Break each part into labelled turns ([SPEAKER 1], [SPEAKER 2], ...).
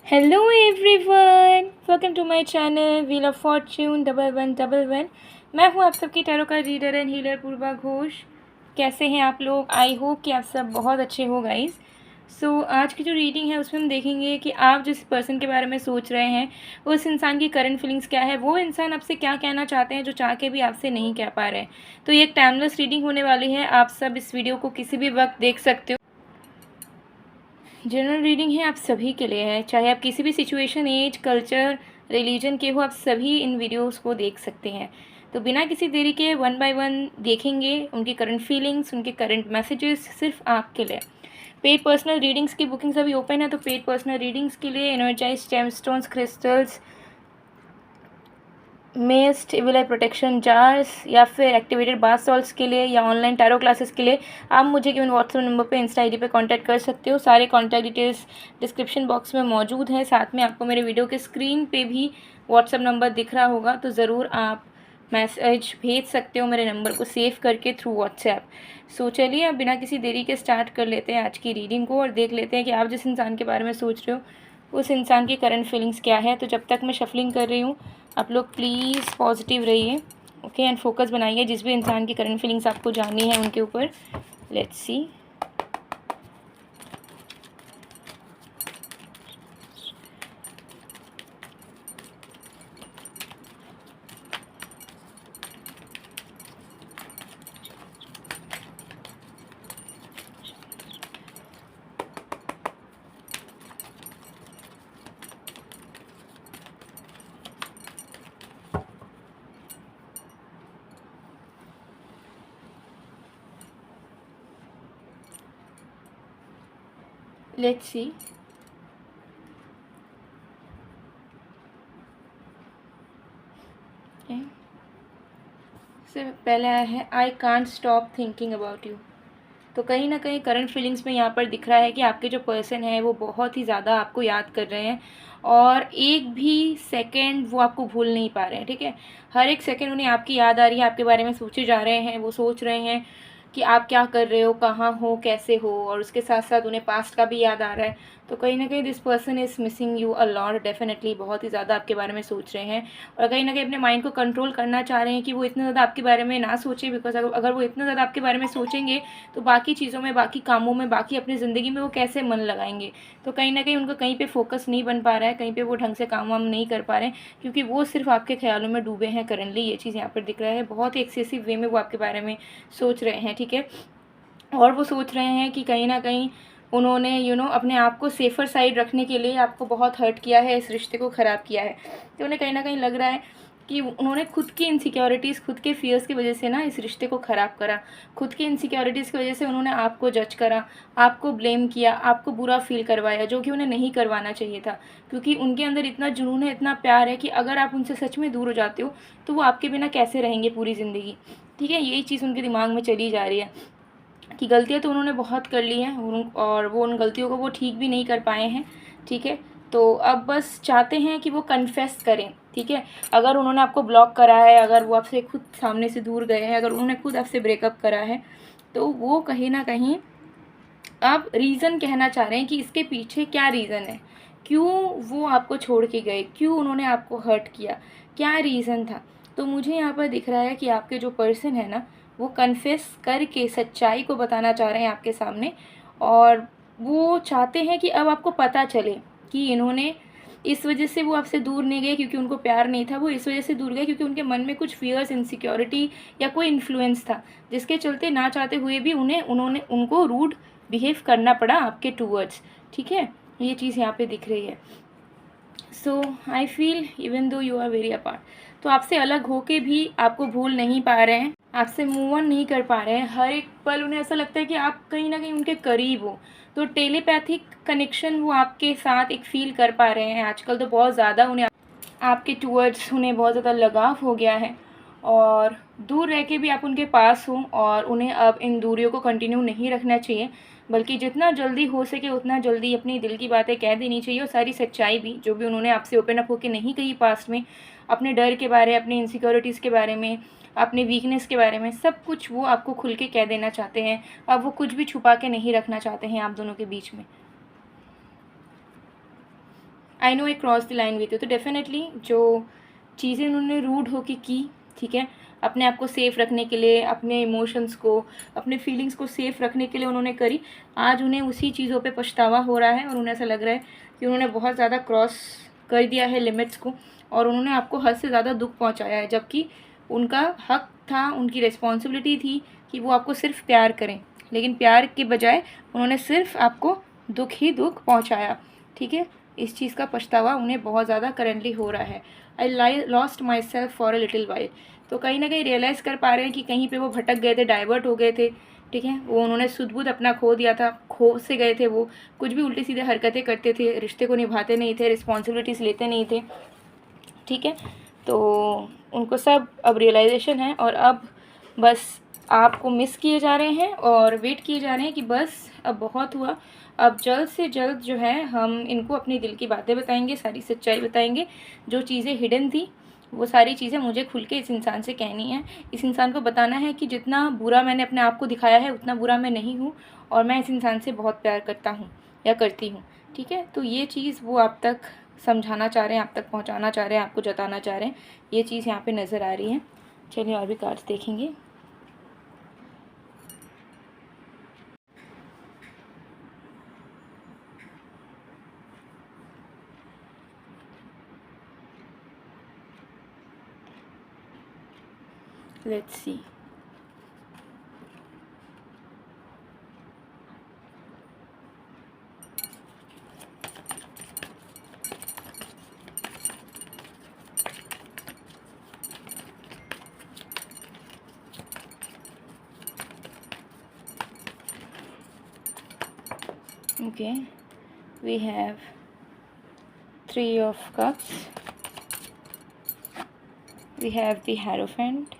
[SPEAKER 1] Hello everyone, welcome to my channel wheel of fortune 1111। मैं हूँ आप सबकी टैरो का reader and healer Purva Ghosh. कैसे हैं आप लोग? आई होप कि आप सब बहुत अच्छे हो गाइस। आज की जो रीडिंग है उसमें हम देखेंगे कि आप जिस पर्सन के बारे में सोच रहे हैं उस इंसान की करंट फीलिंग्स क्या है, वो इंसान आपसे क्या कहना चाहते हैं जो चाह के भी आपसे नहीं कह पा रहे हैं। तो ये एक टाइमलेस रीडिंग होने वाली है। आप सब इस वीडियो को किसी भी वक्त देख सकते हो। जनरल रीडिंग है, आप सभी के लिए है, चाहे आप किसी भी सिचुएशन, एज, कल्चर, रिलीजन के हो, आप सभी इन वीडियोस को देख सकते हैं। तो बिना किसी देरी के वन बाय वन देखेंगे उनकी करंट फीलिंग्स, उनके करंट मैसेजेस सिर्फ आपके लिए। पेड पर्सनल रीडिंग्स की बुकिंग्स अभी ओपन है, तो पेड पर्सनल रीडिंग्स के लिए energise gemstones, crystals, मेस्ट evil protection jars या फिर एक्टिवेटेड बाथ सॉल्ट्स के लिए या ऑनलाइन टैरो क्लासेस के लिए आप मुझे गिवन व्हाट्सएप नंबर पे, इंस्टा आईडी पे कांटेक्ट कर सकते हो। सारे कांटेक्ट डिटेल्स डिस्क्रिप्शन बॉक्स में मौजूद है। साथ में आपको मेरे वीडियो के स्क्रीन पे भी व्हाट्सएप नंबर दिख रहा होगा, तो ज़रूर आप मैसेज भेज सकते हो मेरे नंबर को सेव करके थ्रू व्हाट्सएप। चलिए अब बिना किसी देरी के स्टार्ट कर लेते हैं आज की रीडिंग को और देख लेते हैं कि आप जिस इंसान के बारे में सोच रहे हो उस इंसान की करंट फीलिंग्स क्या है। तो जब तक मैं शफलिंग कर रही हूँ आप लोग प्लीज़ पॉजिटिव रहिए, ओके, एंड फोकस बनाइए जिस भी इंसान की करंट फीलिंग्स आपको जाननी है उनके ऊपर। Let's see. Let's see. सबसे पहले आया है I can't stop thinking about you. तो कहीं ना कहीं करंट फीलिंग्स में यहाँ पर दिख रहा है कि आपके जो पर्सन है वो बहुत ही ज़्यादा आपको याद कर रहे हैं और एक भी सेकंड वो आपको भूल नहीं पा रहे हैं। ठीक है, हर एक सेकंड उन्हें आपकी याद आ रही है, आपके बारे में सोचे जा रहे हैं, वो सोच रहे हैं कि आप क्या कर रहे हो, कहाँ हो, कैसे हो, और उसके साथ साथ उन्हें पास्ट का भी याद आ रहा है। तो कहीं ना कहीं this person is missing you a lot, definitely बहुत ही ज़्यादा आपके बारे में सोच रहे हैं और कहीं ना कहीं अपने माइंड को कंट्रोल करना चाह रहे हैं कि वो इतना ज़्यादा आपके बारे में ना सोचे। बिकॉज अगर वो इतना ज़्यादा आपके बारे में सोचेंगे तो बाकी चीज़ों में, बाकी कामों में, बाकी अपनी ज़िंदगी में वो कैसे मन लगाएंगे। तो कहीं ना कहीं उनको कहीं पे फोकस नहीं बन पा रहा है, कहीं पे वो ढंग से काम वाम नहीं कर पा रहे हैं क्योंकि वो सिर्फ आपके ख्यालों में डूबे हैं करंटली। ये चीज़ यहाँ पर दिख रहा है, बहुत ही एक्सेसिव वे में वो आपके बारे में सोच रहे हैं। ठीक है, और वो सोच रहे हैं कि कहीं ना कहीं उन्होंने अपने आप को सेफ़र साइड रखने के लिए आपको बहुत हर्ट किया है, इस रिश्ते को ख़राब किया है। तो उन्हें कहीं ना कहीं लग रहा है कि उन्होंने खुद की इनसिक्योरिटीज़, खुद के फियर्स की वजह से ना इस रिश्ते को ख़राब करा। खुद की इनसिक्योरिटीज़ की वजह से उन्होंने आपको जज करा, आपको ब्लेम किया, आपको बुरा फील करवाया, जो कि उन्हें नहीं करवाना चाहिए था। क्योंकि उनके अंदर इतना जुनून है, इतना प्यार है कि अगर आप उनसे सच में दूर हो जाते हो तो वो आपके बिना कैसे रहेंगे पूरी ज़िंदगी। ठीक है, यही चीज़ उनके दिमाग में चली जा रही है कि गलतियाँ तो उन्होंने बहुत कर ली हैं और वो उन गलतियों को वो ठीक भी नहीं कर पाए हैं। ठीक है, तो अब बस चाहते हैं कि वो कन्फेस करें। ठीक है, अगर उन्होंने आपको ब्लॉक करा है, अगर वो आपसे खुद सामने से दूर गए हैं, अगर उन्होंने खुद आपसे ब्रेकअप करा है, तो वो कहीं ना कहीं अब रीज़न कहना चाह रहे हैं कि इसके पीछे क्या रीज़न है, क्यों वो आपको छोड़ के गए, क्यों उन्होंने आपको हर्ट किया, क्या रीज़न था। तो मुझे यहाँ पर दिख रहा है कि आपके जो पर्सन है ना वो कन्फेस करके सच्चाई को बताना चाह रहे हैं आपके सामने और वो चाहते हैं कि अब आपको पता चले कि इन्होंने इस वजह से वो आपसे दूर नहीं गए क्योंकि उनको प्यार नहीं था, वो इस वजह से दूर गए क्योंकि उनके मन में कुछ फियर्स, इनसिक्योरिटी या कोई इन्फ्लुएंस था जिसके चलते ना चाहते हुए भी उन्होंने उनको रूड बिहेव करना पड़ा आपके टूवर्ड्स। ठीक है, ये चीज़ यहाँ पे दिख रही है। So I feel even though you are very apart, तो आपसे अलग होके भी आपको भूल नहीं पा रहे हैं, आपसे मूव ऑन नहीं कर पा रहे हैं। हर एक पल उन्हें ऐसा लगता है कि आप कहीं ना कहीं उनके करीब हो। तो टेलीपैथिक कनेक्शन वो आपके साथ एक फील कर पा रहे हैं आजकल। तो बहुत ज़्यादा उन्हें आपके टूवर्ड्स, उन्हें बहुत ज़्यादा लगाव हो गया है और दूर रह के भी आप उनके पास हो और उन्हें अब इन दूरियों को कंटिन्यू नहीं रखना चाहिए, बल्कि जितना जल्दी हो सके उतना जल्दी अपनी दिल की बातें कह देनी चाहिए और सारी सच्चाई भी, जो भी उन्होंने आपसे ओपन अप होकर नहीं कही पास्ट में, अपने डर के बारे, अपनी इनसिक्योरिटीज़ के बारे में, अपने वीकनेस के बारे में, सब कुछ वो आपको खुल के कह देना चाहते हैं। अब वो कुछ भी छुपा के नहीं रखना चाहते हैं आप दोनों के बीच में। I know I cross the line with you. तो डेफिनेटली जो चीज़ें उन्होंने रूड होके की, ठीक है, अपने आप को सेफ़ रखने के लिए, अपने इमोशंस को, अपने फीलिंग्स को सेफ़ रखने के लिए उन्होंने करी, आज उन्हें उसी चीज़ों पे पछतावा हो रहा है और उन्हें ऐसा लग रहा है कि उन्होंने बहुत ज़्यादा क्रॉस कर दिया है लिमिट्स को और उन्होंने आपको हद से ज़्यादा दुख पहुंचाया है, जबकि उनका हक था, उनकी रिस्पॉन्सिबिलिटी थी कि वो आपको सिर्फ प्यार करें, लेकिन प्यार के बजाय उन्होंने सिर्फ आपको दुख ही दुख पहुंचाया, ठीक है। इस चीज़ का पछतावा उन्हें बहुत ज़्यादा करेंटली हो रहा है। I lost my self for a little while. तो कहीं ना कहीं रियलाइज़ कर पा रहे हैं कि कहीं पे वो भटक गए थे, डाइवर्ट हो गए थे, ठीक है, वो उन्होंने सुध बुध अपना खो दिया था, खो से गए थे, वो कुछ भी उल्टी सीधे हरकतें करते थे, रिश्ते को निभाते नहीं थे, रिस्पॉन्सिबिलिटीज़ लेते नहीं थे, ठीक है। तो उनको सब अब रियलाइजेशन है और अब बस आपको मिस किए जा रहे हैं और वेट किए जा रहे हैं कि बस अब बहुत हुआ, अब जल्द से जल्द जो है हम इनको अपने दिल की बातें बताएंगे, सारी सच्चाई बताएंगे, जो चीज़ें हिडन थी वो सारी चीज़ें मुझे खुल के इस इंसान से कहनी है। इस इंसान को बताना है कि जितना बुरा मैंने अपने आप को दिखाया है उतना बुरा मैं नहीं हूँ और मैं इस इंसान से बहुत प्यार करता हूँ या करती हूँ, ठीक है। तो ये चीज़ वो आप तक समझाना चाह रहे हैं, आप तक पहुँचाना चाह रहे हैं, आपको जताना चाह रहे हैं, ये चीज़ यहाँ पे नज़र आ रही है। चलिए और भी कार्ड्स देखेंगे। Let's see. Okay, we have 3 of cups, we have the Hierophant,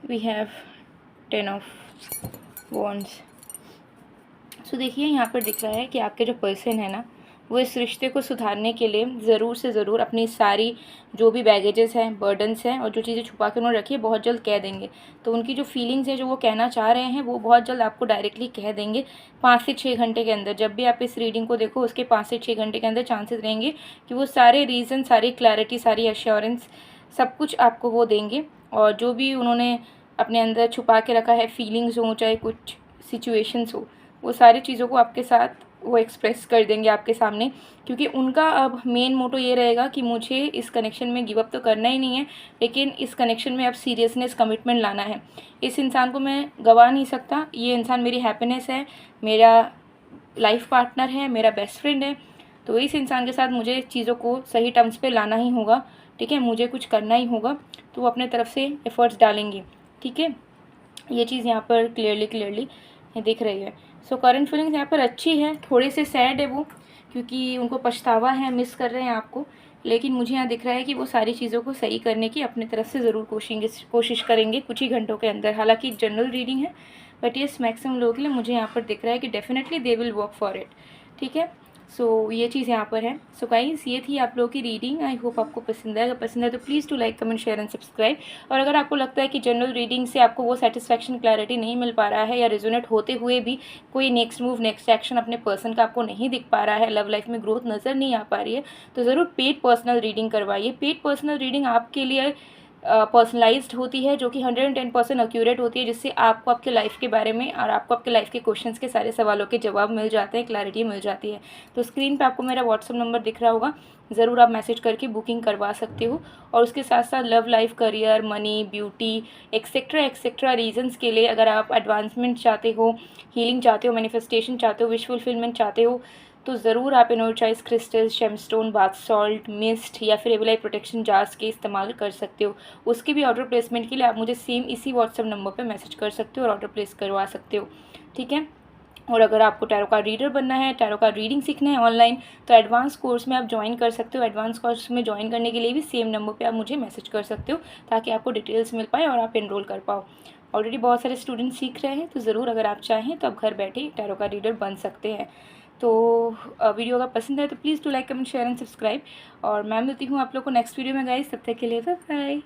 [SPEAKER 1] we have 10 of Wands। सो देखिए यहाँ पर दिख रहा है कि आपके जो पर्सन है ना, वो इस रिश्ते को सुधारने के लिए ज़रूर से ज़रूर अपनी सारी जो भी बैगेजेस हैं, बर्डन्स हैं और जो चीज़ें छुपा के उन्होंने रखी है बहुत जल्द कह देंगे। तो उनकी जो फीलिंग्स है, जो वो कहना चाह रहे हैं, वो बहुत जल्द आपको डायरेक्टली कह देंगे 5 से 6 घंटे के अंदर। जब भी आप इस रीडिंग को देखो उसके 5 से 6 घंटे के अंदर चांसेस रहेंगे कि वो सारे रीज़न, सारी क्लैरिटी, सारी एश्योरेंस सब कुछ आपको वो देंगे। और जो भी उन्होंने अपने अंदर छुपा के रखा है, फीलिंग्स हो चाहे कुछ सिचुएशंस हो, वो सारी चीज़ों को आपके साथ वो एक्सप्रेस कर देंगे आपके सामने, क्योंकि उनका अब मेन मोटो ये रहेगा कि मुझे इस कनेक्शन में गिव अप तो करना ही नहीं है, लेकिन इस कनेक्शन में अब सीरियसनेस, कमिटमेंट लाना है। इस इंसान को मैं गवा नहीं सकता, ये इंसान मेरी हैप्पीनेस है, मेरा लाइफ पार्टनर है, मेरा बेस्ट फ्रेंड है। तो इस इंसान के साथ मुझे चीज़ों को सही टर्म्स पे लाना ही होगा, ठीक है, मुझे कुछ करना ही होगा। तो वो अपने तरफ से एफर्ट्स डालेंगे, ठीक है। ये चीज़ यहाँ पर क्लियरली दिख रही है। सो करंट फीलिंग्स यहाँ पर अच्छी है, थोड़े से सैड है वो, क्योंकि उनको पछतावा है, मिस कर रहे हैं आपको, लेकिन मुझे यहाँ दिख रहा है कि वो सारी चीज़ों को सही करने की अपनी तरफ से ज़रूर कोशिश करेंगे कुछ ही घंटों के अंदर। हालांकि जनरल रीडिंग है, बट ये मैक्सिमम लोगों के लिए मुझे यहाँ पर दिख रहा है कि definitely they will work for it, ठीक है। सो ये चीज़ यहाँ पर है। सो गाइस, ये थी आप लोगों की रीडिंग। आई होप आपको पसंद है। अगर पसंद है तो please to like, comment, share and subscribe. और अगर आपको लगता है कि जनरल रीडिंग से आपको वो सेटिस्फैक्शन, क्लैरिटी नहीं मिल पा रहा है, या रेजोनेट होते हुए भी कोई नेक्स्ट मूव, नेक्स्ट एक्शन अपने पर्सन का आपको नहीं दिख पा रहा है, लव लाइफ में ग्रोथ नज़र नहीं आ पा रही है, तो ज़रूर पेड पर्सनल रीडिंग करवाइए। पेड पर्सनल रीडिंग आपके लिए पर्सनलाइज्ड होती है, जो कि 110% एक्यूरेट होती है, जिससे आपको आपके लाइफ के बारे में और आपको आपके लाइफ के क्वेश्चंस के सारे सवालों के जवाब मिल जाते हैं, क्लैरिटी मिल जाती है। तो स्क्रीन पे आपको मेरा व्हाट्सअप नंबर दिख रहा होगा, ज़रूर आप मैसेज करके बुकिंग करवा सकते हो। और उसके साथ साथ love life, career, money, beauty, etcetera reasons के लिए अगर आप एडवांसमेंट चाहते हो, हीलिंग चाहते हो, मैनिफेस्टेशन चाहते हो, विश फुलफिलमेंट चाहते हो, तो ज़रूर आप energise crystal, gemstone, bath salt, mist या फिर एविलाई प्रोटेक्शन जार्स के इस्तेमाल कर सकते हो। उसके भी ऑर्डर प्लेसमेंट के लिए आप मुझे सेम इसी व्हाट्सएप नंबर पे मैसेज कर सकते हो और ऑर्डर प्लेस करवा सकते हो, ठीक है। और अगर आपको टैरो कार्ड रीडर बनना है, टैरो कार्ड रीडिंग सीखना है ऑनलाइन, तो एडवांस कोर्स में आप ज्वाइन कर सकते हो। एडवांस कोर्स में ज्वाइन करने के लिए भी सेम नंबर पे आप मुझे मैसेज कर सकते हो, ताकि आपको डिटेल्स मिल पाए और आप एनरोल कर पाओ। ऑलरेडी बहुत सारे स्टूडेंट सीख रहे हैं, तो ज़रूर अगर आप चाहें तो आप घर बैठे टैरो कार्ड रीडर बन सकते हैं। तो वीडियो अगर पसंद है तो please to like, comment, share and subscribe. और मैं मिलती हूँ आप लोग को नेक्स्ट वीडियो में गाइस, तब तक के लिए बाय बाय।